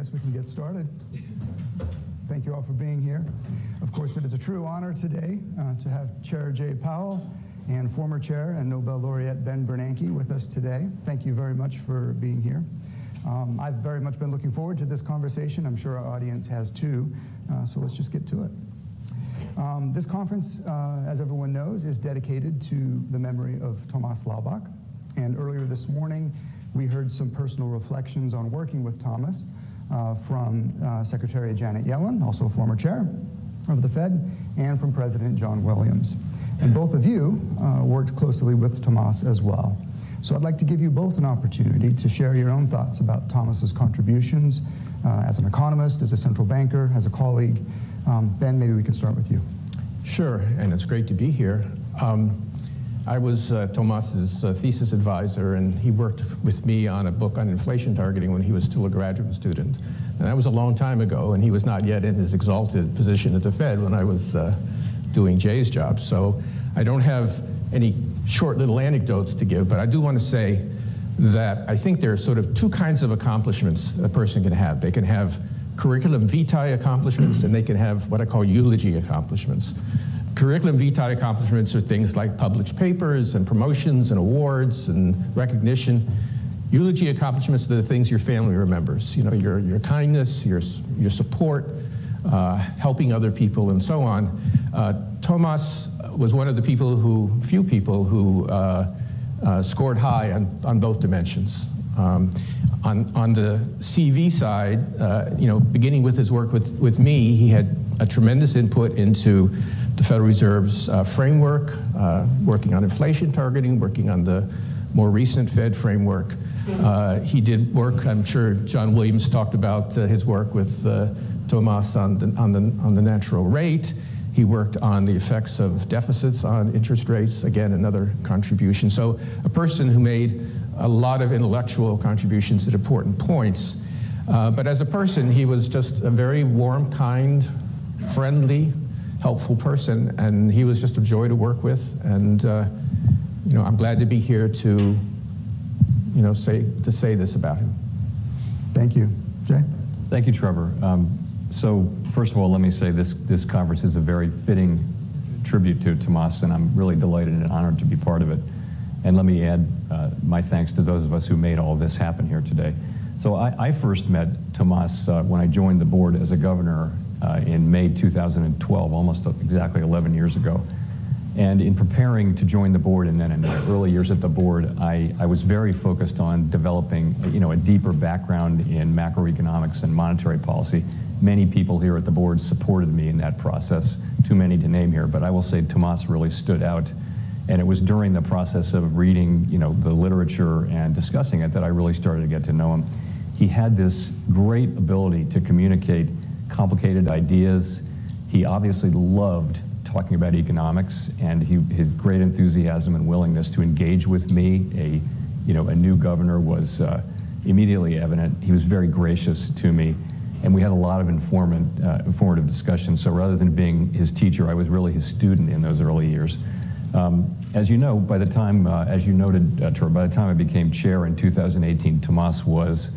guess we can get started. Thank you all for being here. Of course, it is a true honor today to have Chair Jay Powell and former Chair and Nobel laureate Ben Bernanke with us today. Thank you very much for being here. I've very much been looking forward to this conversation. I'm sure our audience has too, so let's just get to it. This conference, as everyone knows, is dedicated to the memory of Thomas Laubach. And earlier this morning, we heard some personal reflections on working with Thomas from Secretary Janet Yellen, also former chair of the Fed, and from President John Williams. And both of you worked closely with Thomas as well. So I'd like to give you both an opportunity to share your own thoughts about Thomas's contributions as an economist, as a central banker, as a colleague. Ben, maybe we can start with you. Sure, and it's great to be here. I was Thomas's thesis advisor, and he worked with me on a book on inflation targeting when he was still a graduate student. And that was a long time ago, and he was not yet in his exalted position at the Fed when I was doing Jay's job. So I don't have any short little anecdotes to give, but I do want to say that I think there are sort of two kinds of accomplishments a person can have. They can have curriculum vitae accomplishments, and they can have what I call eulogy accomplishments. Curriculum vitae accomplishments are things like published papers and promotions and awards and recognition. Eulogy accomplishments are the things your family remembers. You know, your kindness, your support, helping other people, and so on. Thomas was one of the few people who scored high on both dimensions. On the CV side, beginning with his work with me, he had a tremendous input into the Federal Reserve's framework, working on inflation targeting, working on the more recent Fed framework. He did work, I'm sure John Williams talked about his work with Thomas on the natural rate. He worked on the effects of deficits on interest rates, again, another contribution. So a person who made a lot of intellectual contributions at important points. But as a person, he was just a very warm, kind, friendly, helpful person, and he was just a joy to work with. And I'm glad to be here to say this about him. Thank you. Jay? Thank you, Trevor. So first of all, let me say this conference is a very fitting tribute to Thomas, and I'm really delighted and honored to be part of it. And let me add my thanks to those of us who made all of this happen here today. So I first met Thomas when I joined the board as a governor in May 2012, almost exactly 11 years ago. And in preparing to join the board, and then in my early years at the board, I was very focused on developing a deeper background in macroeconomics and monetary policy. Many people here at the board supported me in that process, too many to name here, but I will say Thomas really stood out. And it was during the process of reading the literature and discussing it that I really started to get to know him. He had this great ability to communicate complicated ideas. He obviously loved talking about economics, and his great enthusiasm and willingness to engage with me, a new governor, was immediately evident. He was very gracious to me, and we had a lot of informative discussions. So rather than being his teacher, I was really his student in those early years. As you know, by the time, as you noted, Trevor, by the time I became chair in 2018, Thomas was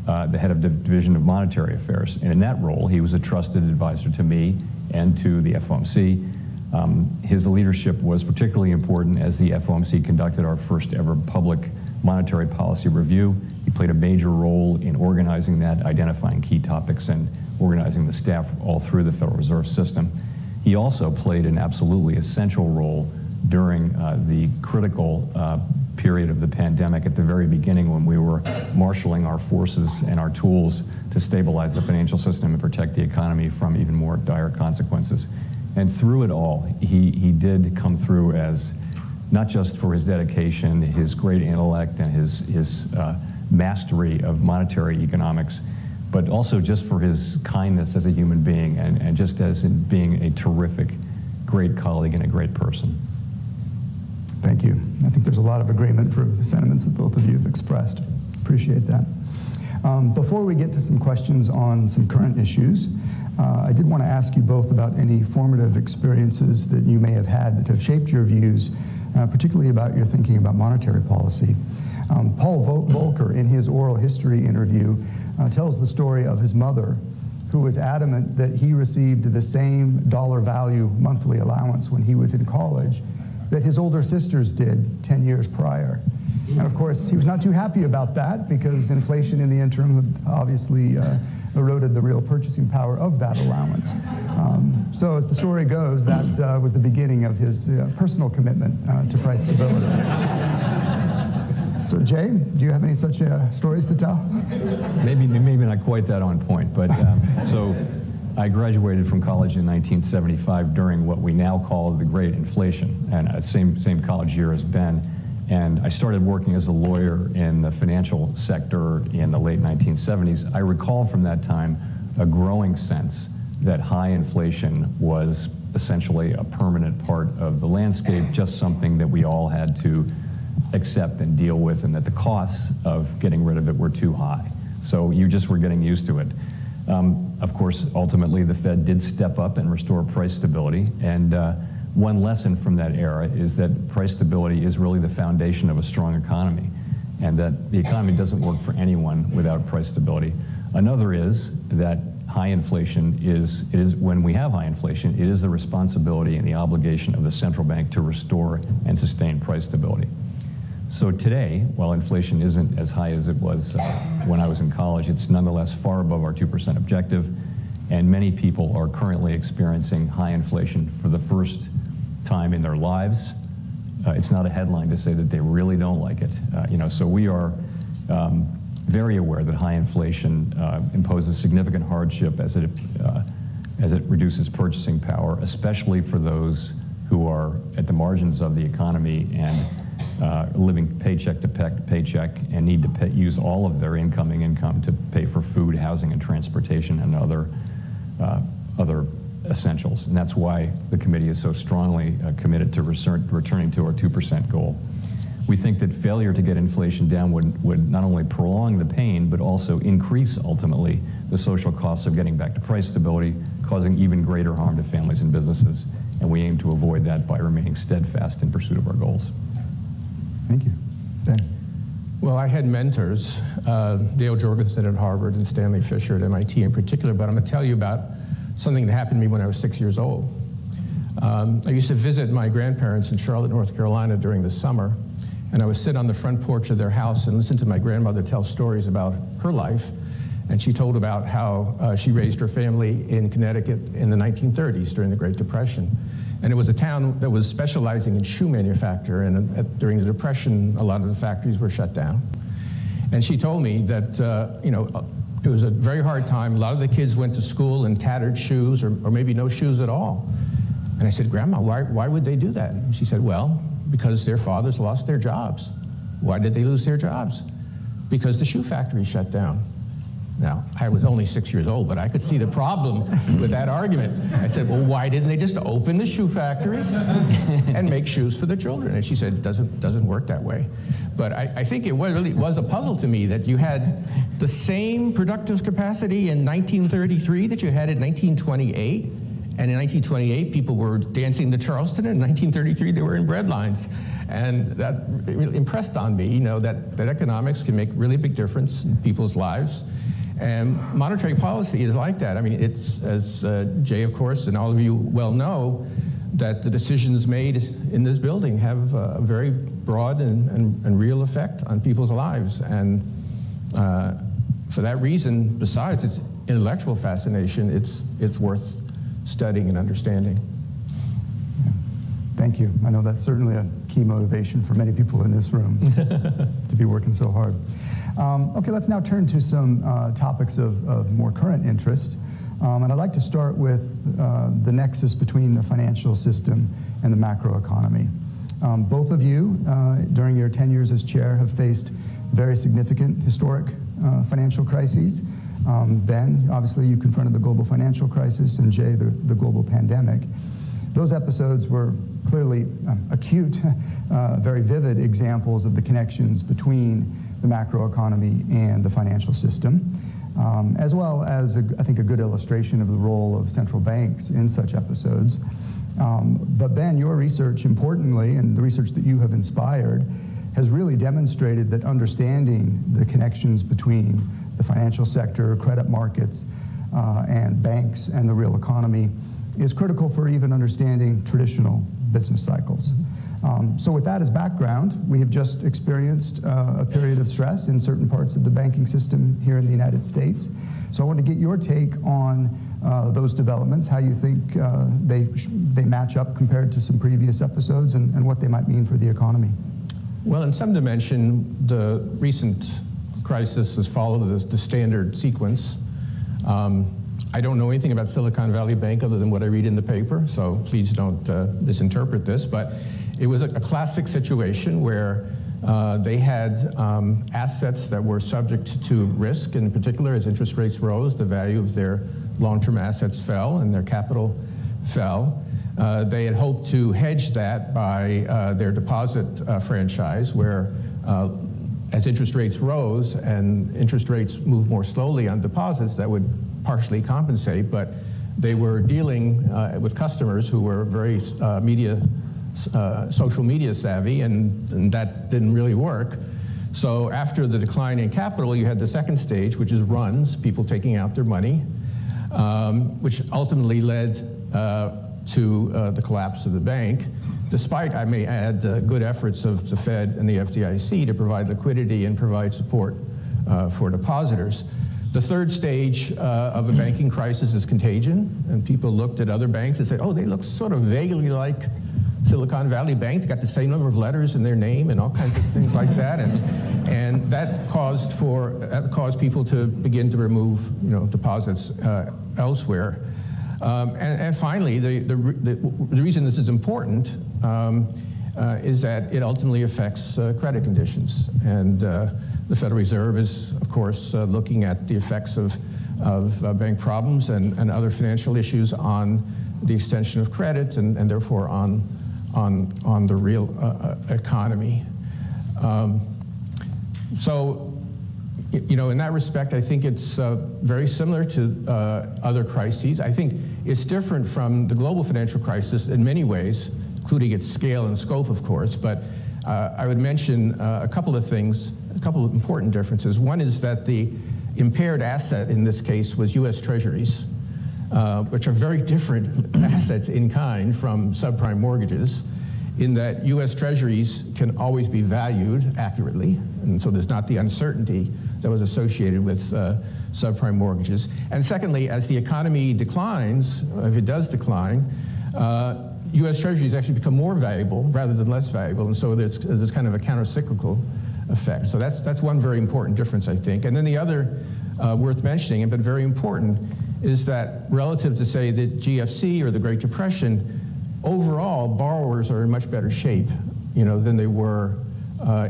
the head of the Division of Monetary Affairs. And in that role, he was a trusted advisor to me and to the FOMC. His leadership was particularly important as the FOMC conducted our first ever public monetary policy review. He played a major role in organizing that, identifying key topics, and organizing the staff all through the Federal Reserve System. He also played an absolutely essential role during the critical period of the pandemic at the very beginning, when we were marshaling our forces and our tools to stabilize the financial system and protect the economy from even more dire consequences. And through it all, he did come through as, not just for his dedication, his great intellect, and his mastery of monetary economics, but also just for his kindness as a human being, and just as in being a terrific, great colleague and a great person. Thank you. I think there's a lot of agreement for the sentiments that both of you have expressed. Appreciate that. Before we get to some questions on some current issues, I did want to ask you both about any formative experiences that you may have had that have shaped your views, particularly about your thinking about monetary policy. Paul Volcker, in his oral history interview, tells the story of his mother, who was adamant that he received the same dollar value monthly allowance when he was in college that his older sisters did 10 years prior. And of course, he was not too happy about that because inflation in the interim obviously eroded the real purchasing power of that allowance. So as the story goes, that was the beginning of his personal commitment to price stability. So Jay, do you have any such stories to tell? Maybe not quite that on point, but so I graduated from college in 1975 during what we now call the Great Inflation, and same college year as Ben. And I started working as a lawyer in the financial sector in the late 1970s. I recall from that time a growing sense that high inflation was essentially a permanent part of the landscape, just something that we all had to accept and deal with, and that the costs of getting rid of it were too high. So you just were getting used to it. Of course, ultimately, the Fed did step up and restore price stability. And one lesson from that era is that price stability is really the foundation of a strong economy, and that the economy doesn't work for anyone without price stability. Another is that high inflation when we have high inflation, it is the responsibility and the obligation of the central bank to restore and sustain price stability. So today, while inflation isn't as high as it was when I was in college, it's nonetheless far above our 2% objective, and many people are currently experiencing high inflation for the first time in their lives. It's not a headline to say that they really don't like it. So we are very aware that high inflation imposes significant hardship as it reduces purchasing power, especially for those who are at the margins of the economy and living paycheck to paycheck and need to use all of their incoming income to pay for food, housing, and transportation and other essentials. And that's why the committee is so strongly committed to returning to our 2% goal. We think that failure to get inflation down would not only prolong the pain, but also increase, ultimately, the social costs of getting back to price stability, causing even greater harm to families and businesses. And we aim to avoid that by remaining steadfast in pursuit of our goals. Thank you. Ben? Well, I had mentors, Dale Jorgensen at Harvard and Stanley Fisher at MIT in particular, but I'm going to tell you about something that happened to me when I was 6 years old. I used to visit my grandparents in Charlotte, North Carolina during the summer, and I would sit on the front porch of their house and listen to my grandmother tell stories about her life. And she told about how she raised her family in Connecticut in the 1930s during the Great Depression. And it was a town that was specializing in shoe manufacture, and during the Depression, a lot of the factories were shut down. And she told me that, it was a very hard time. A lot of the kids went to school in tattered shoes or maybe no shoes at all. And I said, Grandma, why would they do that? And she said, well, because their fathers lost their jobs. Why did they lose their jobs? Because the shoe factory shut down. Now, I was only 6 years old, but I could see the problem with that argument. I said, well, why didn't they just open the shoe factories and make shoes for the children? And she said, it doesn't work that way. But I think it really was a puzzle to me that you had the same productive capacity in 1933 that you had in 1928. And in 1928, people were dancing to Charleston, and in 1933, they were in bread lines. And that really impressed on me, that economics can make really big difference in people's lives. And monetary policy is like that. I mean, it's, as Jay, of course, and all of you well know, that the decisions made in this building have a very broad and real effect on people's lives. And for that reason, besides its intellectual fascination, it's worth studying and understanding. Yeah. Thank you. I know that's certainly a key motivation for many people in this room to be working so hard. Okay, let's now turn to some topics of more current interest. And I'd like to start with the nexus between the financial system and the macroeconomy. Both of you, during your tenures as chair, have faced very significant historic financial crises. Ben, obviously you confronted the global financial crisis, and Jay, the global pandemic. Those episodes were clearly acute, very vivid examples of the connections between the macroeconomy and the financial system, as well as, I think, a good illustration of the role of central banks in such episodes. But Ben, your research, importantly, and the research that you have inspired, has really demonstrated that understanding the connections between the financial sector, credit markets, and banks and the real economy is critical for even understanding traditional business cycles. So with that as background, we have just experienced a period of stress in certain parts of the banking system here in the United States. So I want to get your take on those developments, how you think they match up compared to some previous episodes, and what they might mean for the economy. Well, in some dimension, the recent crisis has followed the standard sequence. I don't know anything about Silicon Valley Bank other than what I read in the paper, so please don't misinterpret this, but it was a classic situation where they had assets that were subject to risk. In particular, as interest rates rose, the value of their long-term assets fell and their capital fell. They had hoped to hedge that by their deposit franchise, where as interest rates rose and interest rates moved more slowly on deposits, that would partially compensate, but they were dealing with customers who were very social media savvy, and that didn't really work. So after the decline in capital, you had the second stage, which is runs, people taking out their money, which ultimately led to the collapse of the bank, despite, I may add, good efforts of the Fed and the FDIC to provide liquidity and provide support for depositors. The third stage of a banking crisis is contagion, and people looked at other banks and said, oh, they look sort of vaguely like Silicon Valley Bank. They got the same number of letters in their name and all kinds of things like that, and that caused people to begin to remove, deposits elsewhere. And finally, the reason this is important is that it ultimately affects credit conditions, and the Federal Reserve is, of course, looking at the effects of bank problems and other financial issues on the extension of credit and therefore on the real economy. So, in that respect, I think it's very similar to other crises. I think it's different from the global financial crisis in many ways, including its scale and scope, of course, but I would mention a couple of things, a couple of important differences. One is that the impaired asset in this case was U.S. Treasuries, which are very different assets in kind from subprime mortgages, in that U.S. Treasuries can always be valued accurately, and so there's not the uncertainty that was associated with subprime mortgages. And secondly, as the economy declines, if it does decline, U.S. Treasuries actually become more valuable rather than less valuable, and so there's kind of a counter-cyclical effect. So that's one very important difference, I think. And then the other worth mentioning, but very important, is that relative to, say, the GFC or the Great Depression, overall, borrowers are in much better shape, than they were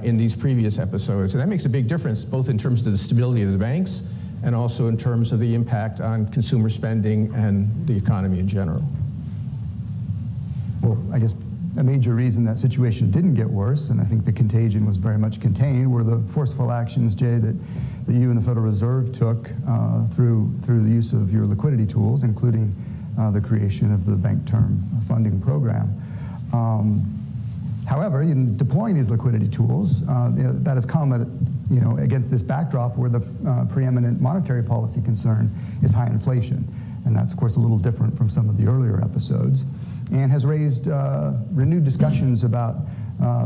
in these previous episodes. And that makes a big difference, both in terms of the stability of the banks and also in terms of the impact on consumer spending and the economy in general. Well, I guess a major reason that situation didn't get worse, and I think the contagion was very much contained, were the forceful actions, Jay, that you and the Federal Reserve took through the use of your liquidity tools, including the creation of the Bank Term Funding Program. However, in deploying these liquidity tools, that has come at, against this backdrop where the preeminent monetary policy concern is high inflation. And that's, of course, a little different from some of the earlier episodes, and has raised renewed discussions about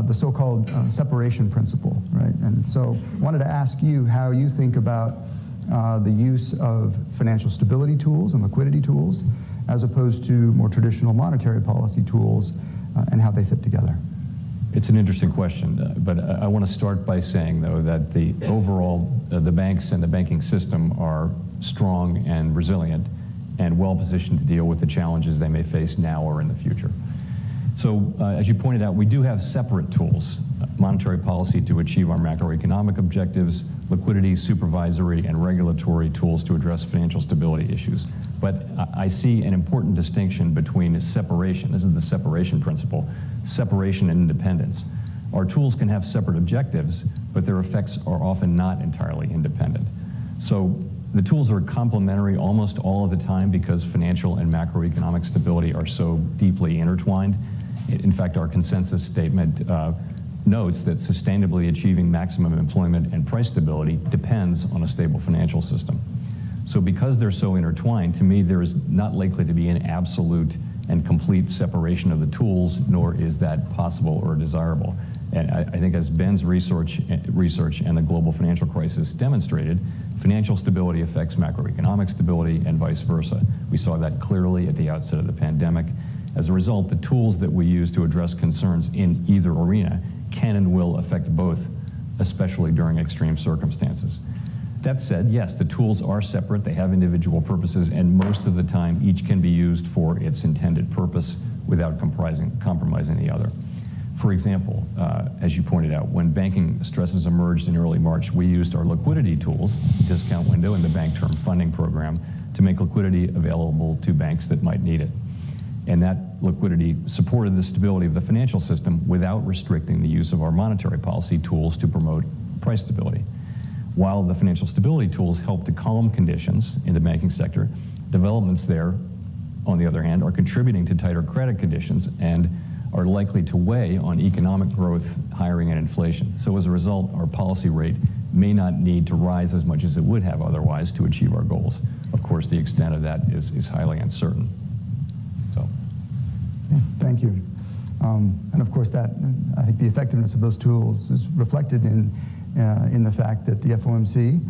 the so-called separation principle, right? And so I wanted to ask you how you think about the use of financial stability tools and liquidity tools as opposed to more traditional monetary policy tools and how they fit together. It's an interesting question, but I want to start by saying, though, that the overall, the banks and the banking system are strong and resilient and well-positioned to deal with the challenges they may face now or in the future. So, as you pointed out, we do have separate tools: monetary policy to achieve our macroeconomic objectives, liquidity, supervisory, and regulatory tools to address financial stability issues. But I see an important distinction between separation, this is the separation principle, separation and independence. Our tools can have separate objectives, but their effects are often not entirely independent. So the tools are complementary almost all of the time because financial and macroeconomic stability are so deeply intertwined. In fact, our consensus statement notes that sustainably achieving maximum employment and price stability depends on a stable financial system. So because they're so intertwined, to me there is not likely to be an absolute and complete separation of the tools, nor is that possible or desirable. And I think as Ben's research and the global financial crisis demonstrated, financial stability affects macroeconomic stability and vice versa. We saw that clearly at the outset of the pandemic. As a result, the tools that we use to address concerns in either arena can and will affect both, especially during extreme circumstances. That said, yes, the tools are separate, they have individual purposes, and most of the time each can be used for its intended purpose without compromising the other. For example, as you pointed out, when banking stresses emerged in early March, we used our liquidity tools, discount window and the Bank Term Funding Program, to make liquidity available to banks that might need it. And that liquidity supported the stability of the financial system without restricting the use of our monetary policy tools to promote price stability. While the financial stability tools help to calm conditions in the banking sector, developments there, on the other hand, are contributing to tighter credit conditions and are likely to weigh on economic growth, hiring, and inflation. So as a result, our policy rate may not need to rise as much as it would have otherwise to achieve our goals. Of course, the extent of that is highly uncertain. So. Yeah, thank you. And of course, I think the effectiveness of those tools is reflected in the fact that the FOMC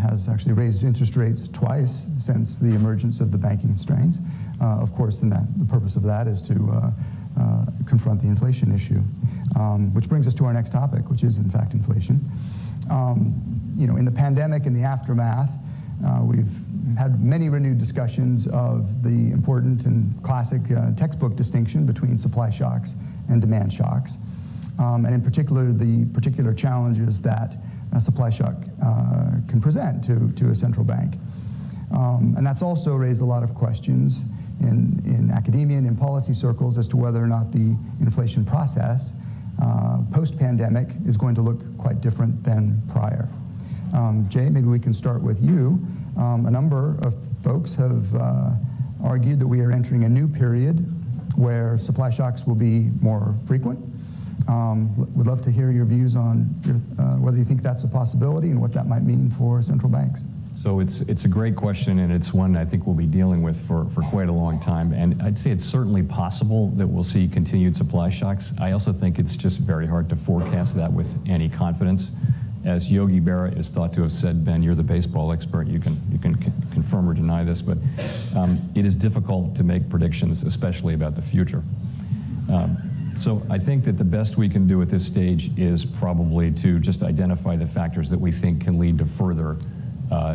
has actually raised interest rates twice since the emergence of the banking strains. Of course, the purpose of that is to confront the inflation issue, which brings us to our next topic, which is in fact inflation. In the pandemic and the aftermath, we've had many renewed discussions of the important and classic textbook distinction between supply shocks and demand shocks, and in particular the particular challenges that a supply shock can present to a central bank. And that's also raised a lot of questions in academia and in policy circles as to whether or not the inflation process post-pandemic is going to look quite different than prior. Jay, maybe we can start with you. A number of folks have argued that we are entering a new period where supply shocks will be more frequent. Would love to hear your views on whether you think that's a possibility and what that might mean for central banks. So it's a great question, and it's one I think we'll be dealing with for quite a long time. And I'd say it's certainly possible that we'll see continued supply shocks. I also think it's just very hard to forecast that with any confidence. As Yogi Berra is thought to have said, Ben, you're the baseball expert, you can confirm or deny this, but it is difficult to make predictions, especially about the future. So I think that the best we can do at this stage is probably to just identify the factors that we think can lead to further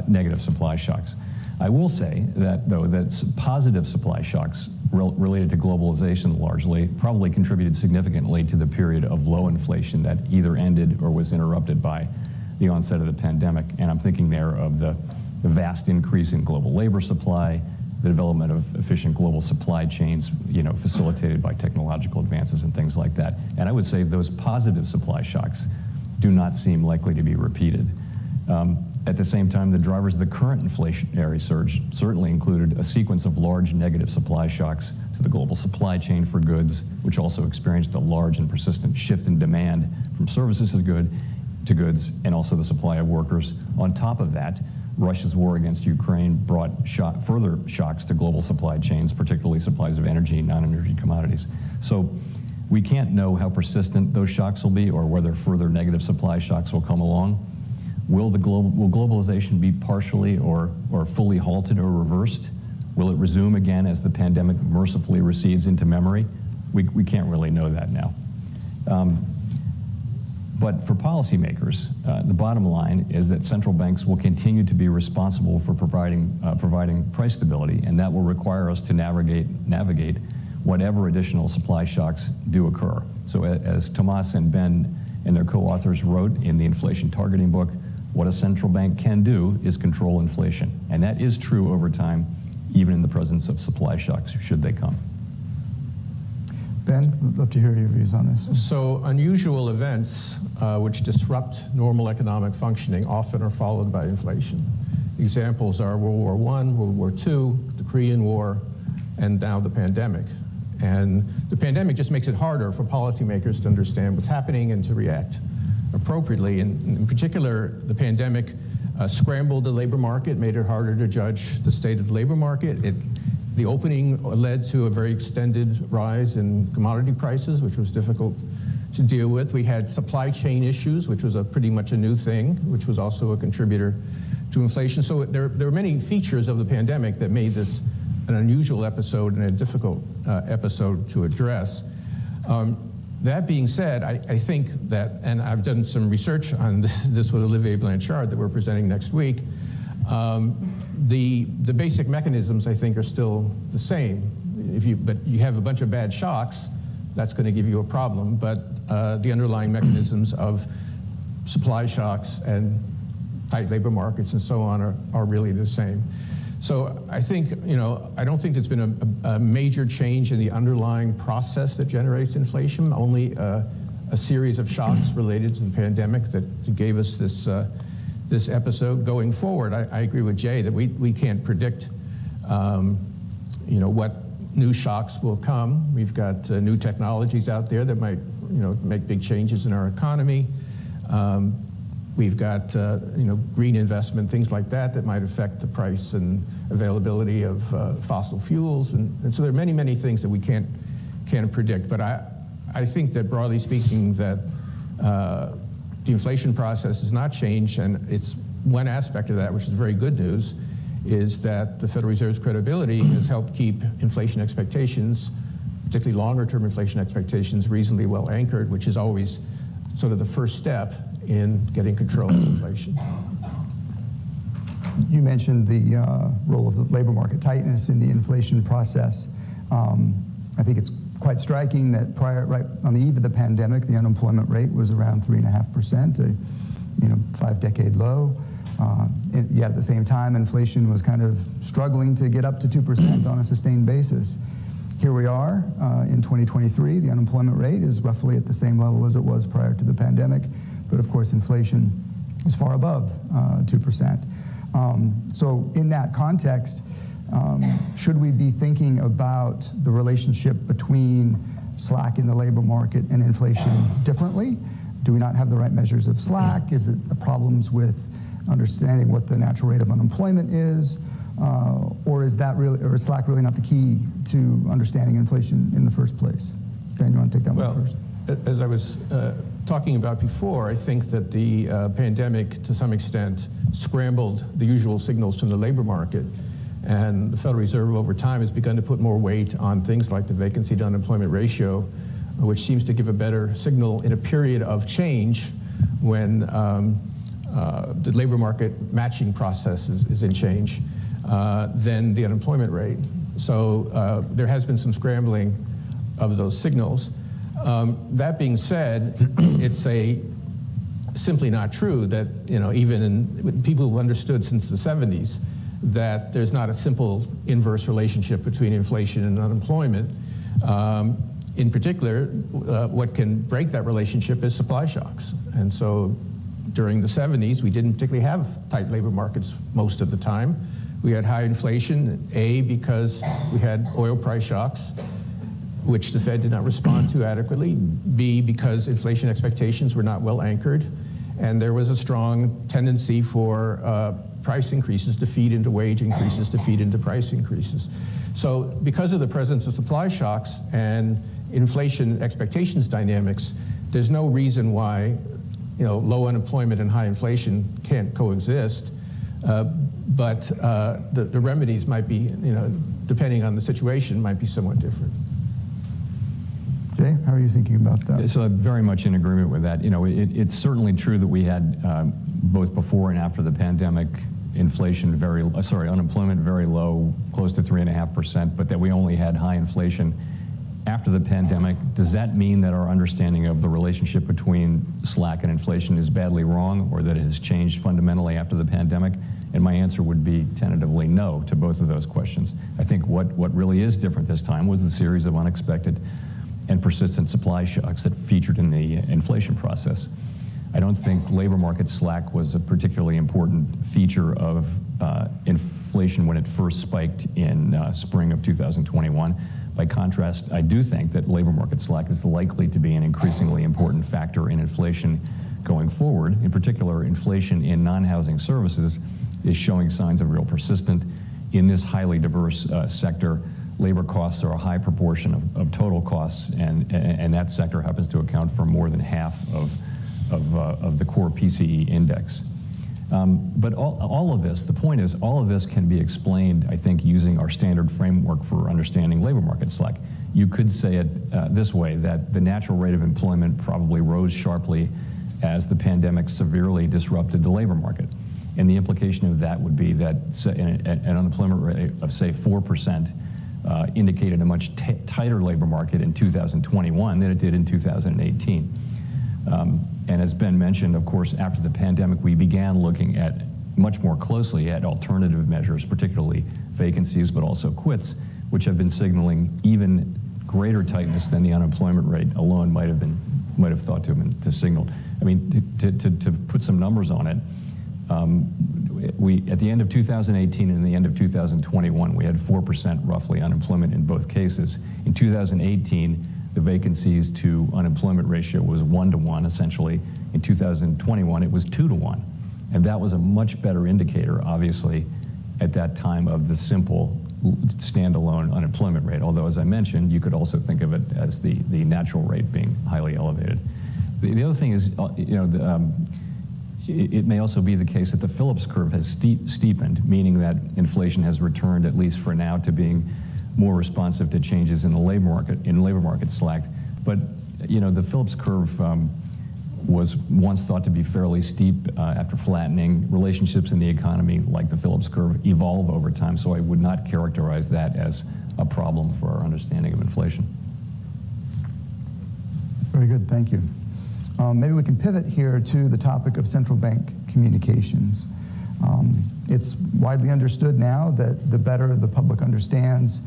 negative supply shocks. I will say that, though, that positive supply shocks related to globalization largely probably contributed significantly to the period of low inflation that either ended or was interrupted by the onset of the pandemic. And I'm thinking there of the vast increase in global labor supply, the development of efficient global supply chains, facilitated by technological advances and things like that. And I would say those positive supply shocks do not seem likely to be repeated. At the same time, the drivers of the current inflationary surge certainly included a sequence of large negative supply shocks to the global supply chain for goods, which also experienced a large and persistent shift in demand from services to goods, and also the supply of workers. On top of that, Russia's war against Ukraine brought further shocks to global supply chains, particularly supplies of energy and non-energy commodities. So we can't know how persistent those shocks will be or whether further negative supply shocks will come along. Will globalization be partially or fully halted or reversed? Will it resume again as the pandemic mercifully recedes into memory? We can't really know that now. But for policymakers, the bottom line is that central banks will continue to be responsible for providing price stability, and that will require us to navigate whatever additional supply shocks do occur. So as Tomas and Ben and their co-authors wrote in the inflation targeting book, what a central bank can do is control inflation. And that is true over time, even in the presence of supply shocks, should they come. Ben, we'd love to hear your views on this. So unusual events which disrupt normal economic functioning often are followed by inflation. Examples are World War I, World War II, the Korean War, and now the pandemic. And the pandemic just makes it harder for policymakers to understand what's happening and to react appropriately. And in particular, the pandemic scrambled the labor market, made it harder to judge the state of the labor market. The opening led to a very extended rise in commodity prices, which was difficult to deal with. We had supply chain issues, which was pretty much a new thing, which was also a contributor to inflation. So there were many features of the pandemic that made this an unusual episode and a difficult episode to address. That being said, I think that, and I've done some research on this with Olivier Blanchard that we're presenting next week, the basic mechanisms, I think, are still the same. But you have a bunch of bad shocks, that's going to give you a problem. But the underlying mechanisms of supply shocks and tight labor markets and so on are really the same. So I think, I don't think there's been a major change in the underlying process that generates inflation, only a series of shocks related to the pandemic that gave us this episode. Going forward, I agree with Jay that we can't predict, what new shocks will come. We've got new technologies out there that might, make big changes in our economy. We've got, green investment, things like that might affect the price and availability of fossil fuels. And so there are many, many things that we can't predict. But I think that, broadly speaking, that the inflation process has not changed. And it's one aspect of that, which is very good news, is that the Federal Reserve's credibility has helped keep inflation expectations, particularly longer-term inflation expectations, reasonably well anchored, which is always sort of the first step in getting control of inflation. You mentioned the role of the labor market tightness in the inflation process. I think it's quite striking that right on the eve of the pandemic, the unemployment rate was around 3.5%, a 5-decade low. Yet at the same time, inflation was kind of struggling to get up to 2% on a sustained basis. Here we are in 2023. The unemployment rate is roughly at the same level as it was prior to the pandemic, but of course inflation is far above 2%. So in that context, should we be thinking about the relationship between slack in the labor market and inflation differently? Do we not have the right measures of slack? Is it the problems with understanding what the natural rate of unemployment is? Or is slack really not the key to understanding inflation in the first place? Ben, you want to take that one first? As I was talking about before, I think that the pandemic, to some extent, scrambled the usual signals from the labor market. And the Federal Reserve, over time, has begun to put more weight on things like the vacancy to unemployment ratio, which seems to give a better signal in a period of change when the labor market matching process is in change than the unemployment rate. So there has been some scrambling of those signals. That being said, it's simply not true that, even in people who understood since the 70s that there's not a simple inverse relationship between inflation and unemployment. In particular, what can break that relationship is supply shocks. And so during the 70s, we didn't particularly have tight labor markets most of the time. We had high inflation, A, because we had oil price shocks, which the Fed did not respond to adequately, B, because inflation expectations were not well anchored, and there was a strong tendency for price increases to feed into wage increases, to feed into price increases. So because of the presence of supply shocks and inflation expectations dynamics, there's no reason why low unemployment and high inflation can't coexist. But the remedies might be, depending on the situation, might be somewhat different. Jay, how are you thinking about that? So I'm very much in agreement with that. It's certainly true that we had both before and after the pandemic unemployment very low, close to 3.5%, but that we only had high inflation after the pandemic. Does that mean that our understanding of the relationship between slack and inflation is badly wrong, or that it has changed fundamentally after the pandemic? And my answer would be tentatively no to both of those questions. I think what really is different this time was the series of unexpected and persistent supply shocks that featured in the inflation process. I don't think labor market slack was a particularly important feature of inflation when it first spiked in spring of 2021, By contrast, I do think that labor market slack is likely to be an increasingly important factor in inflation going forward. In particular, inflation in non-housing services is showing signs of real persistent. In this highly diverse sector, labor costs are a high proportion of total costs, and that sector happens to account for more than half of the core PCE index. But all of this, the point is, all of this can be explained, I think, using our standard framework for understanding labor market slack. You could say it this way, that the natural rate of employment probably rose sharply as the pandemic severely disrupted the labor market. And the implication of that would be that an unemployment rate of, say, 4% indicated a much tighter labor market in 2021 than it did in 2018. And as Ben mentioned, of course, after the pandemic, we began looking at much more closely at alternative measures, particularly vacancies, but also quits, which have been signaling even greater tightness than the unemployment rate alone might have thought to have been to signal. I mean, to put some numbers on it, we at the end of 2018 and the end of 2021, we had 4% roughly unemployment in both cases. In 2018, the vacancies to unemployment ratio was 1-to-1 essentially. In 2021, it was 2-to-1. And that was a much better indicator, obviously, at that time of the simple standalone unemployment rate. Although, as I mentioned, you could also think of it as the natural rate being highly elevated. The other thing is, it may also be the case that the Phillips curve has steepened, meaning that inflation has returned, at least for now, to being more responsive to changes in the labor market slack. But the Phillips curve was once thought to be fairly steep after flattening. Relationships in the economy, like the Phillips curve, evolve over time, so I would not characterize that as a problem for our understanding of inflation. Very good, thank you. Maybe we can pivot here to the topic of central bank communications. It's widely understood now that the better the public understands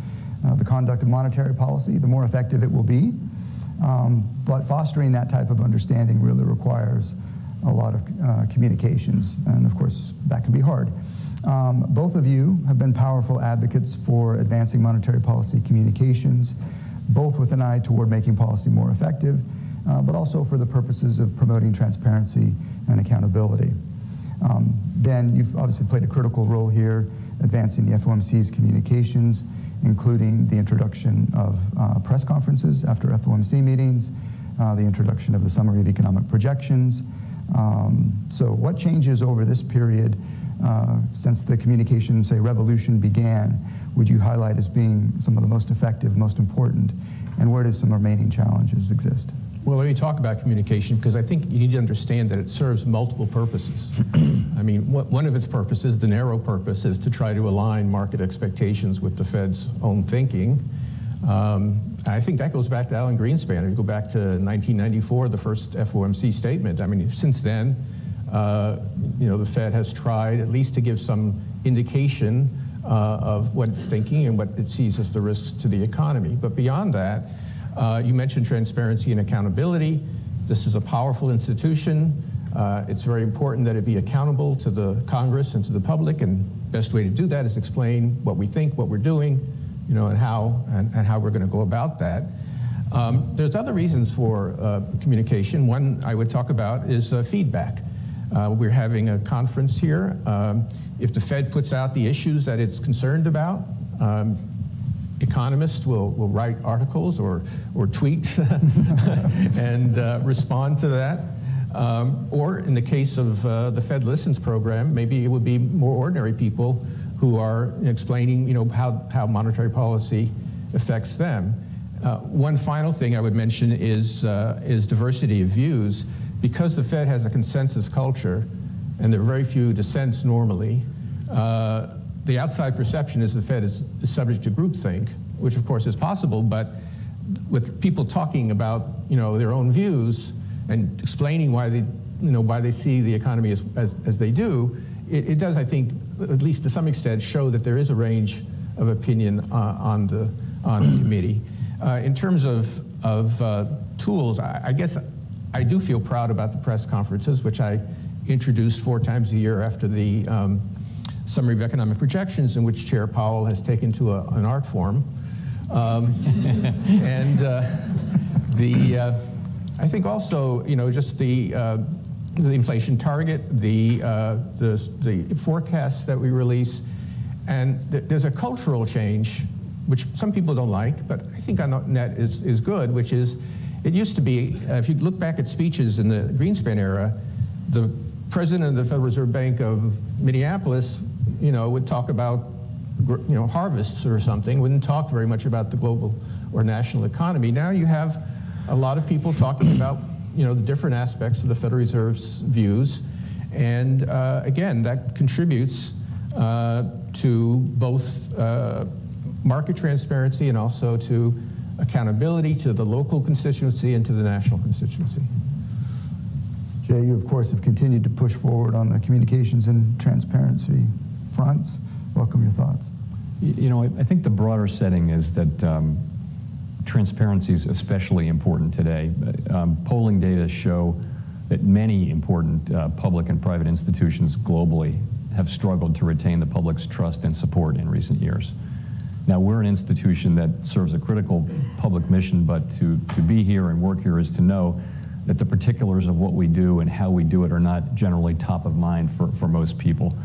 the conduct of monetary policy, the more effective it will be. But fostering that type of understanding really requires a lot of communications, and of course that can be hard. Both of you have been powerful advocates for advancing monetary policy communications, both with an eye toward making policy more effective, but also for the purposes of promoting transparency and accountability. Ben, you've obviously played a critical role here, advancing the FOMC's communications, including the introduction of press conferences after FOMC meetings, the introduction of the summary of economic projections. So what changes over this period since the communication, say, revolution began, would you highlight as being some of the most effective, most important, and where do some remaining challenges exist? Well, let me talk about communication, because I think you need to understand that it serves multiple purposes. I mean, one of its purposes, the narrow purpose, is to try to align market expectations with the Fed's own thinking. I think that goes back to Alan Greenspan. If you go back to 1994, the first FOMC statement, I mean, since then, the Fed has tried at least to give some indication of what it's thinking and what it sees as the risks to the economy. But beyond that, you mentioned transparency and accountability. This is a powerful institution. It's very important that it be accountable to the Congress and to the public, and the best way to do that is explain what we think, what we're doing, and how we're going to go about that. There's other reasons for communication. One I would talk about is feedback. We're having a conference here. If the Fed puts out the issues that it's concerned about, economists will write articles or tweet and respond to that. Or in the case of the Fed Listens program, maybe it would be more ordinary people who are explaining how monetary policy affects them. One final thing I would mention is diversity of views. Because the Fed has a consensus culture and there are very few dissents normally, the outside perception is the Fed is subject to groupthink, which of course is possible, but with people talking about their own views and explaining why they see the economy as they do, it does, I think, at least to some extent, show that there is a range of opinion on the committee. In terms of tools, I guess I do feel proud about the press conferences, which I introduced 4 times a year after the summary of economic projections, in which Chair Powell has taken to an art form. I think also, just the inflation target, the forecasts that we release, and there's a cultural change, which some people don't like, but I think on net is good, which is, it used to be, if you look back at speeches in the Greenspan era, the president of the Federal Reserve Bank of Minneapolis, would talk about, harvests or something, wouldn't talk very much about the global or national economy. Now you have a lot of people talking about, the different aspects of the Federal Reserve's views, and again, that contributes to both market transparency and also to accountability to the local constituency and to the national constituency. Jay, you of course have continued to push forward on the communications and transparency fronts. Welcome your thoughts. I think the broader setting is that transparency is especially important today. Polling data show that many important public and private institutions globally have struggled to retain the public's trust and support in recent years. Now, we're an institution that serves a critical public mission, but to be here and work here is to know that the particulars of what we do and how we do it are not generally top of mind for most people.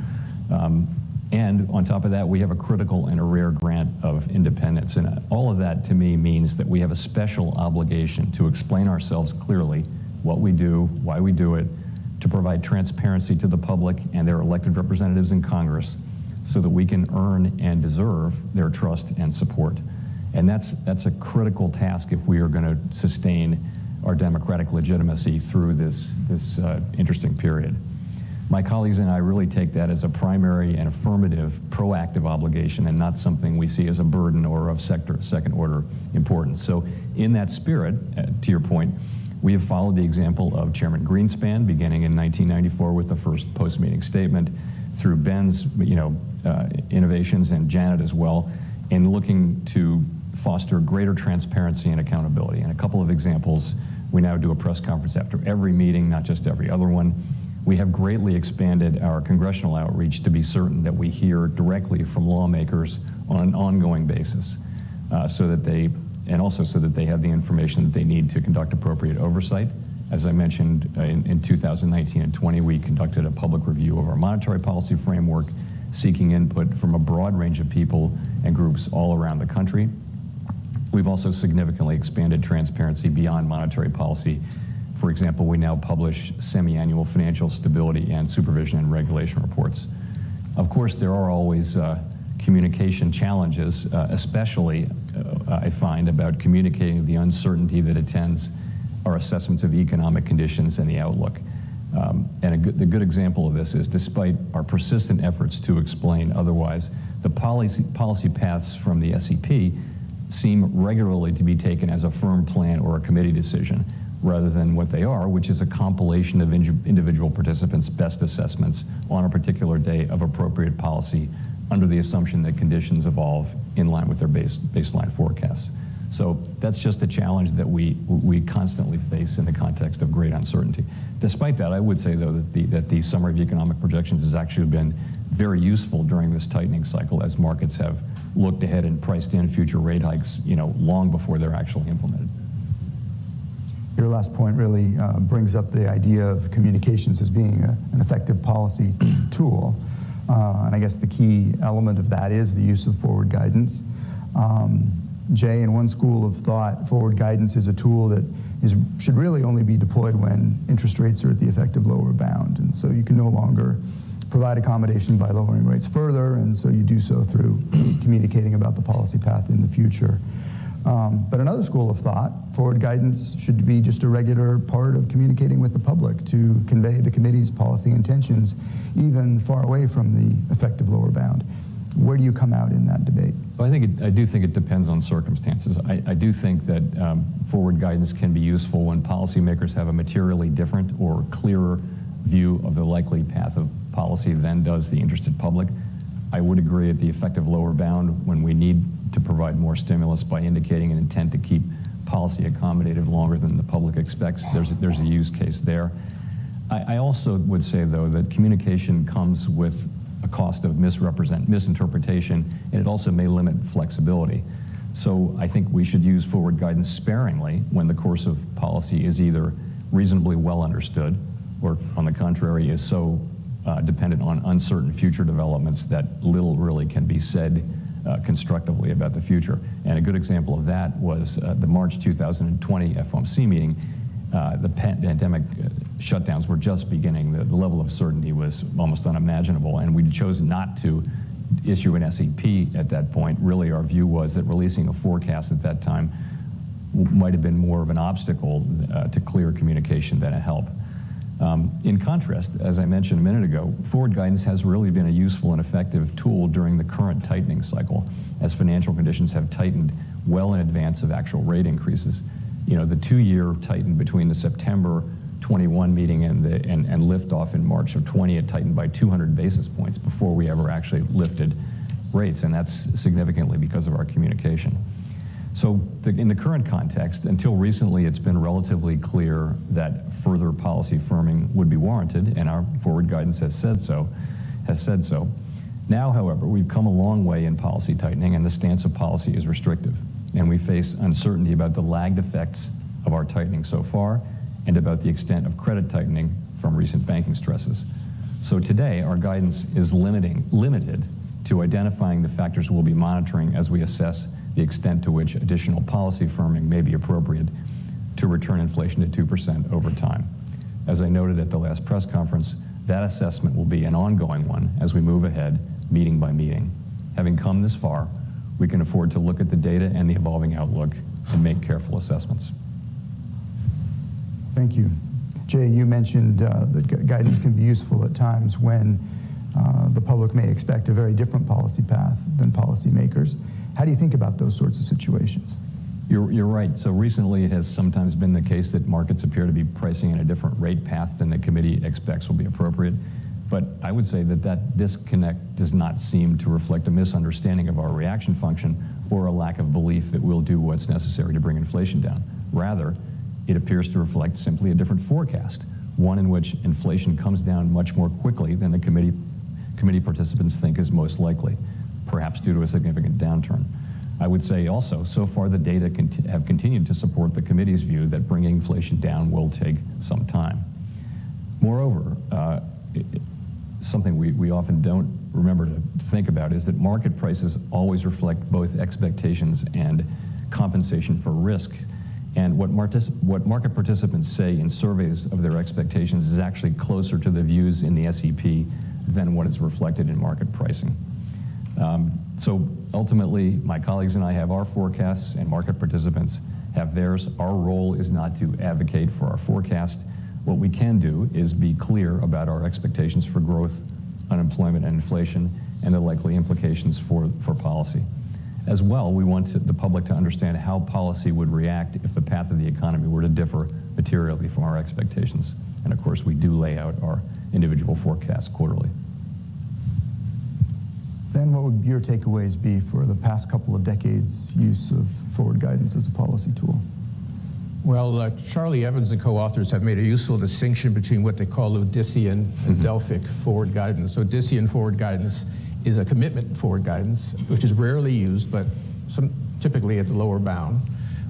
And on top of that, we have a critical and a rare grant of independence. And all of that, to me, means that we have a special obligation to explain ourselves clearly, what we do, why we do it, to provide transparency to the public and their elected representatives in Congress, so that we can earn and deserve their trust and support. And that's a critical task if we are going to sustain our democratic legitimacy through this interesting period. My colleagues and I really take that as a primary and affirmative, proactive obligation, and not something we see as a burden or of second-order importance. So in that spirit, to your point, we have followed the example of Chairman Greenspan, beginning in 1994 with the first post-meeting statement, through Ben's innovations, and Janet as well, in looking to foster greater transparency and accountability. And a couple of examples: we now do a press conference after every meeting, not just every other one. We have greatly expanded our congressional outreach to be certain that we hear directly from lawmakers on an ongoing basis, so that they have the information that they need to conduct appropriate oversight. As I mentioned, in 2019 and 20, we conducted a public review of our monetary policy framework, seeking input from a broad range of people and groups all around the country. We've also significantly expanded transparency beyond monetary policy. For example, we now publish semi-annual financial stability and supervision and regulation reports. Of course, there are always communication challenges, especially I find about communicating the uncertainty that attends our assessments of economic conditions and the outlook. And the good example of this is, despite our persistent efforts to explain otherwise, the policy paths from the SEP seem regularly to be taken as a firm plan or a committee decision, rather than what they are, which is a compilation of individual participants' best assessments on a particular day of appropriate policy, under the assumption that conditions evolve in line with their baseline forecasts. So that's just a challenge that we constantly face in the context of great uncertainty. Despite that, I would say, though, that the summary of economic projections has actually been very useful during this tightening cycle, as markets have looked ahead and priced in future rate hikes, long before they're actually implemented. Your last point really brings up the idea of communications as being an effective policy tool. And I guess the key element of that is the use of forward guidance. Jay, in one school of thought, forward guidance is a tool that should really only be deployed when interest rates are at the effective lower bound. And so you can no longer provide accommodation by lowering rates further, and so you do so through communicating about the policy path in the future. But another school of thought, forward guidance should be just a regular part of communicating with the public to convey the committee's policy intentions, even far away from the effective lower bound. Where do you come out in that debate? Well, I do think it depends on circumstances. I do think that forward guidance can be useful when policymakers have a materially different or clearer view of the likely path of policy than does the interested public. I would agree at the effective lower bound when we need to provide more stimulus by indicating an intent to keep policy accommodative longer than the public expects. There's a use case there. I also would say, though, that communication comes with a cost of misinterpretation, and it also may limit flexibility. So I think we should use forward guidance sparingly when the course of policy is either reasonably well understood or, on the contrary, is so dependent on uncertain future developments that little really can be said constructively about the future. And a good example of that was the March 2020 FOMC meeting. The pandemic shutdowns were just beginning. The level of certainty was almost unimaginable, and we chose not to issue an SEP at that point. Really, our view was that releasing a forecast at that time might have been more of an obstacle to clear communication than a help. In contrast, as I mentioned a minute ago, forward guidance has really been a useful and effective tool during the current tightening cycle, as financial conditions have tightened well in advance of actual rate increases. You know, the 2-year tightened between the September 21 meeting and liftoff in March of 20. It tightened by 200 basis points before we ever actually lifted rates, and that's significantly because of our communication. So in the current context, until recently, it's been relatively clear that further policy firming would be warranted, and our forward guidance has said so. Now, however, we've come a long way in policy tightening, and the stance of policy is restrictive, and we face uncertainty about the lagged effects of our tightening so far and about the extent of credit tightening from recent banking stresses. So today, our guidance is limited to identifying the factors we'll be monitoring as we assess the extent to which additional policy firming may be appropriate to return inflation to 2% over time. As I noted at the last press conference, that assessment will be an ongoing one as we move ahead, meeting by meeting. Having come this far, we can afford to look at the data and the evolving outlook and make careful assessments. Thank you. Jay, you mentioned that guidance can be useful at times when the public may expect a very different policy path than policymakers. How do you think about those sorts of situations? You're right. So recently it has sometimes been the case that markets appear to be pricing in a different rate path than the committee expects will be appropriate. But I would say that that disconnect does not seem to reflect a misunderstanding of our reaction function or a lack of belief that we'll do what's necessary to bring inflation down. Rather, it appears to reflect simply a different forecast, one in which inflation comes down much more quickly than the committee participants think is most likely, perhaps due to a significant downturn. I would say also, so far the data have continued to support the committee's view that bringing inflation down will take some time. Moreover, something we often don't remember to think about is that market prices always reflect both expectations and compensation for risk. And what market participants say in surveys of their expectations is actually closer to the views in the SEP than what is reflected in market pricing. So ultimately, my colleagues and I have our forecasts and market participants have theirs. Our role is not to advocate for our forecast. What we can do is be clear about our expectations for growth, unemployment, and inflation, and the likely implications for policy. As well, we want the public to understand how policy would react if the path of the economy were to differ materially from our expectations. And of course, we do lay out our individual forecasts quarterly. Then what would your takeaways be for the past couple of decades' use of forward guidance as a policy tool? Well, Charlie Evans and co-authors have made a useful distinction between what they call Odyssean and Delphic forward guidance. So Odyssean forward guidance is a commitment forward guidance, which is rarely used, but typically at the lower bound,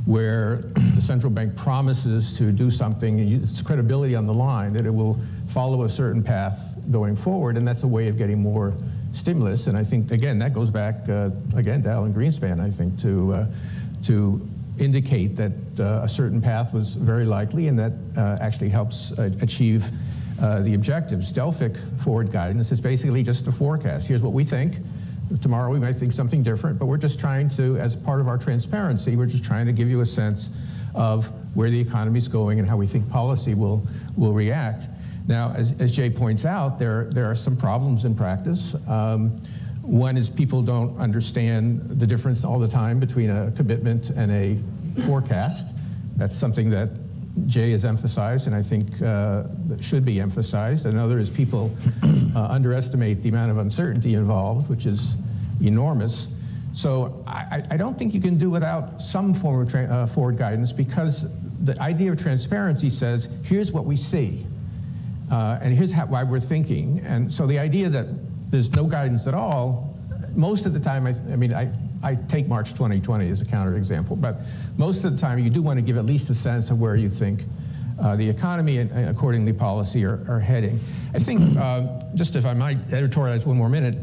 where the central bank promises to do something, and its credibility on the line, that it will follow a certain path going forward, and that's a way of getting more stimulus. And I think, again, that goes back, again, to Alan Greenspan, I think, to indicate that a certain path was very likely, and that actually helps achieve the objectives. Delphic forward guidance is basically just a forecast. Here's what we think. Tomorrow we might think something different, but we're just trying to, as part of our transparency, we're just trying to give you a sense of where the economy is going and how we think policy will react. Now, as Jay points out, there are some problems in practice. One is people don't understand the difference all the time between a commitment and a forecast. That's something that Jay has emphasized, and I think that should be emphasized. Another is people underestimate the amount of uncertainty involved, which is enormous. So I don't think you can do without some form of forward guidance, because the idea of transparency says, here's what we see, and here's why we're thinking. And so the idea that there's no guidance at all, most of the time, I I take March 2020 as a counterexample, but most of the time you do want to give at least a sense of where you think the economy and accordingly policy are heading. I think, just if I might editorialize one more minute,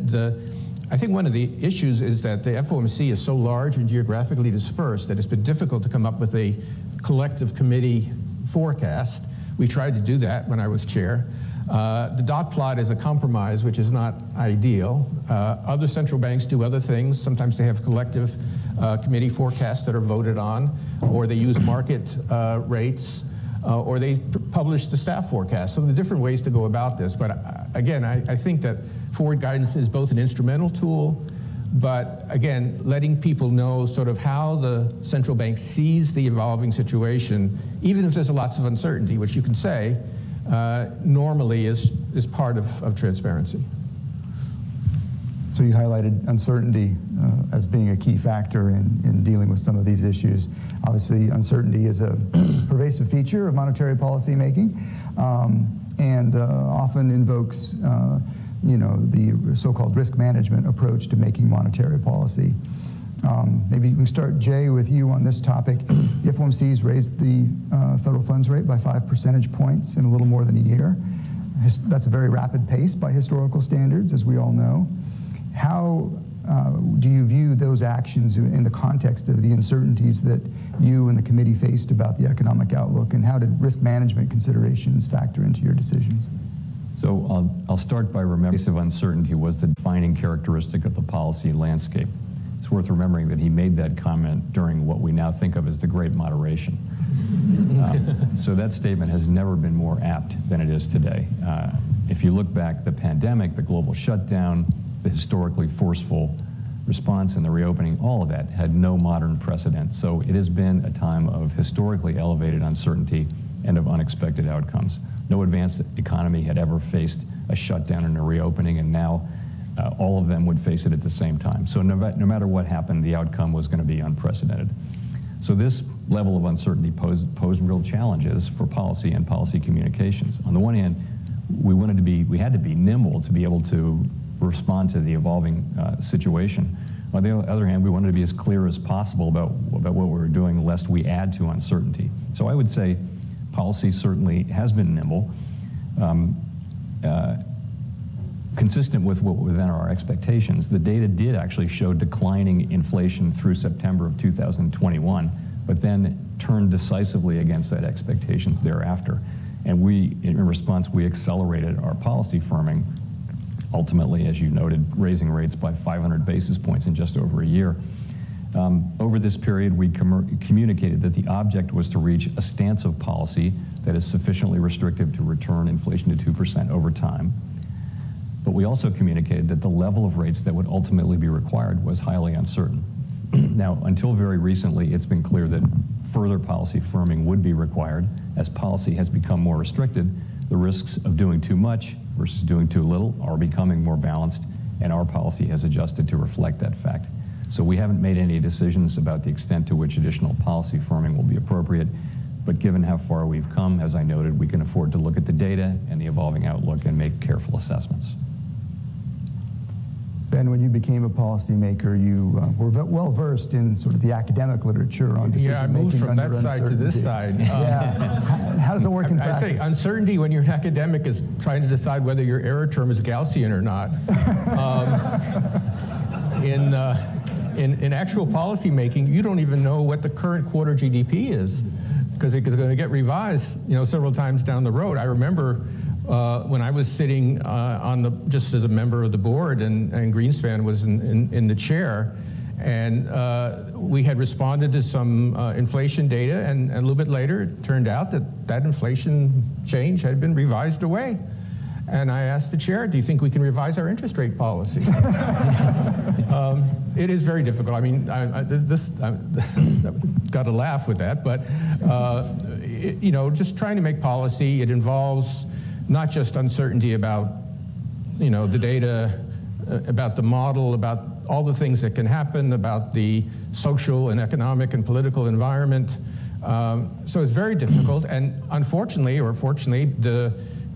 I think one of the issues is that the FOMC is so large and geographically dispersed that it's been difficult to come up with a collective committee forecast. We tried to do that when I was chair. The dot plot is a compromise, which is not ideal. Other central banks do other things. Sometimes they have collective committee forecasts that are voted on, or they use market rates, or they publish the staff forecast. So there are different ways to go about this. But again, I think that forward guidance is both an instrumental tool, but again, letting people know sort of how the central bank sees the evolving situation, even if there's lots of uncertainty, which you can say, normally is part of transparency. So you highlighted uncertainty as being a key factor in dealing with some of these issues. Obviously, uncertainty is a pervasive feature of monetary policy making, and often invokes the so-called risk management approach to making monetary policy. Maybe we can start, Jay, with you on this topic. The FOMC's raised the federal funds rate by 5 percentage points in a little more than a year. That's a very rapid pace by historical standards, as we all know. How do you view those actions in the context of the uncertainties that you and the committee faced about the economic outlook, and how did risk management considerations factor into your decisions? So I'll start by remembering the pace of uncertainty was the defining characteristic of the policy landscape. It's worth remembering that he made that comment during what we now think of as the Great Moderation. So that statement has never been more apt than it is today. If you look back, the pandemic, the global shutdown, the historically forceful response and the reopening, all of that had no modern precedent. So it has been a time of historically elevated uncertainty and of unexpected outcomes. No advanced economy had ever faced a shutdown and a reopening, and now all of them would face it at the same time. So no matter what happened, the outcome was going to be unprecedented. So this level of uncertainty posed real challenges for policy and policy communications. On the one hand, we had to be nimble to be able to respond to the evolving situation. On the other hand, we wanted to be as clear as possible about what we were doing, lest we add to uncertainty. So I would say policy certainly has been nimble, consistent with what within our expectations. The data did actually show declining inflation through September of 2021, but then turned decisively against that expectations thereafter. And in response, we accelerated our policy firming, ultimately, as you noted, raising rates by 500 basis points in just over a year. Over this period, we communicated that the object was to reach a stance of policy that is sufficiently restrictive to return inflation to 2% over time. But we also communicated that the level of rates that would ultimately be required was highly uncertain. Now, until very recently, it's been clear that further policy firming would be required. As policy has become more restricted, the risks of doing too much versus doing too little are becoming more balanced, and our policy has adjusted to reflect that fact. So we haven't made any decisions about the extent to which additional policy firming will be appropriate, but given how far we've come, as I noted, we can afford to look at the data and the evolving outlook and make careful assessments. Ben, when you became a policymaker, you were well versed in sort of the academic literature on decision making. Yeah, I moved from that side to this side. Yeah. How does it work in practice? I say uncertainty when you're an academic is trying to decide whether your error term is Gaussian or not. In actual policy making, you don't even know what the current quarter GDP is, because it's going to get revised, several times down the road. I remember when I was sitting just as a member of the board, and Greenspan was in the chair, and we had responded to some inflation data, and a little bit later it turned out that inflation change had been revised away. And I asked the chair, do you think we can revise our interest rate policy? It is very difficult. I mean, got to laugh with that, but just trying to make policy, it involves not just uncertainty about, the data, about the model, about all the things that can happen, about the social and economic and political environment. So it's very difficult, and unfortunately, or fortunately,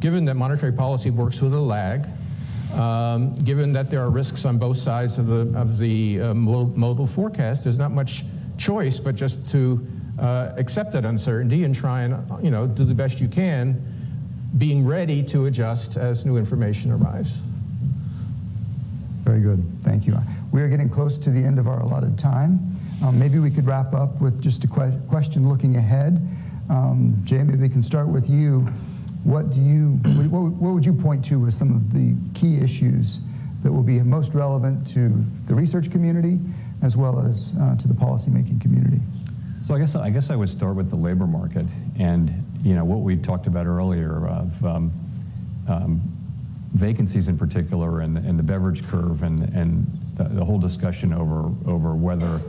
given that monetary policy works with a lag, Given that there are risks on both sides of the modal forecast, there's not much choice but just to accept that uncertainty and try and do the best you can, being ready to adjust as new information arrives. Very good, thank you. We are getting close to the end of our allotted time. Maybe we could wrap up with just a question looking ahead. Jay, maybe we can start with you. What would you point to as some of the key issues that will be most relevant to the research community as well as to the policymaking community? So I guess I would start with the labor market, and what we talked about earlier of vacancies in particular, and the beverage curve, and the whole discussion over whether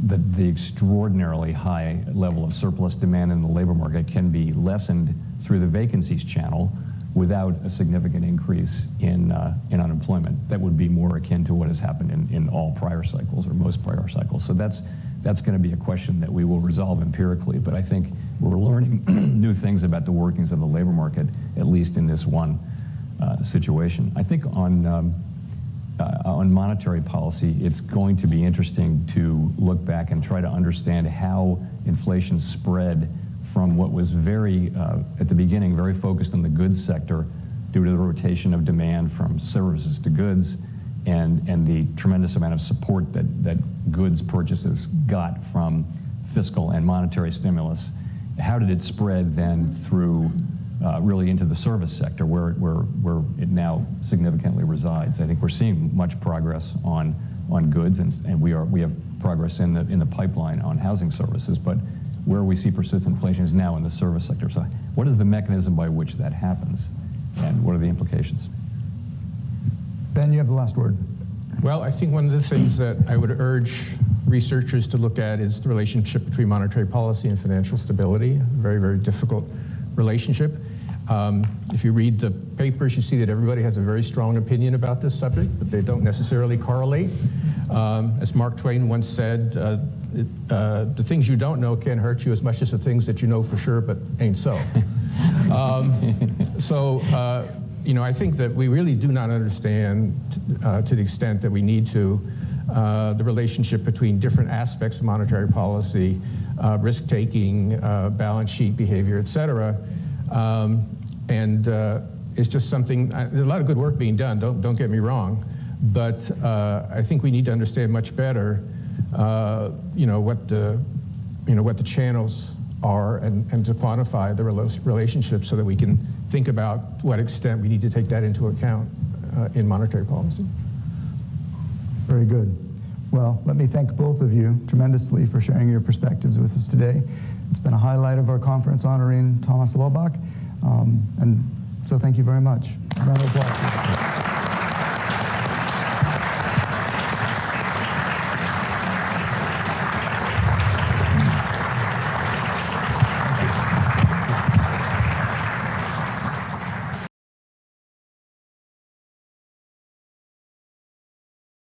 the extraordinarily high level of surplus demand in the labor market can be lessened through the vacancies channel without a significant increase in unemployment. That would be more akin to what has happened in all prior cycles, or most prior cycles. So that's going to be a question that we will resolve empirically, but I think we're learning new things about the workings of the labor market, at least in this one situation. I think on monetary policy, it's going to be interesting to look back and try to understand how inflation spread from what was very, at the beginning, very focused on the goods sector due to the rotation of demand from services to goods, and the tremendous amount of support that goods purchases got from fiscal and monetary stimulus. How did it spread then through really into the service sector, where it now significantly resides? I think we're seeing much progress on goods, and we have progress in the pipeline on housing services, but where we see persistent inflation is now in the service sector. So what is the mechanism by which that happens, and what are the implications? Ben, you have the last word. Well, I think one of the things that I would urge researchers to look at is the relationship between monetary policy and financial stability. A very, very difficult relationship. If you read the papers, you see that everybody has a very strong opinion about this subject, but they don't necessarily correlate. As Mark Twain once said, the things you don't know can hurt you as much as the things that you know for sure but ain't so. I think that we really do not understand, to the extent that we need to, the relationship between different aspects of monetary policy, risk-taking, balance sheet behavior, et cetera. It's just something, there's a lot of good work being done, don't get me wrong, but I think we need to understand much better what the channels are, and to quantify the relationship so that we can think about to what extent we need to take that into account in monetary policy. Very good. Well, let me thank both of you tremendously for sharing your perspectives with us today. It's been a highlight of our conference honoring Thomas Laubach, and so thank you very much. Round of applause.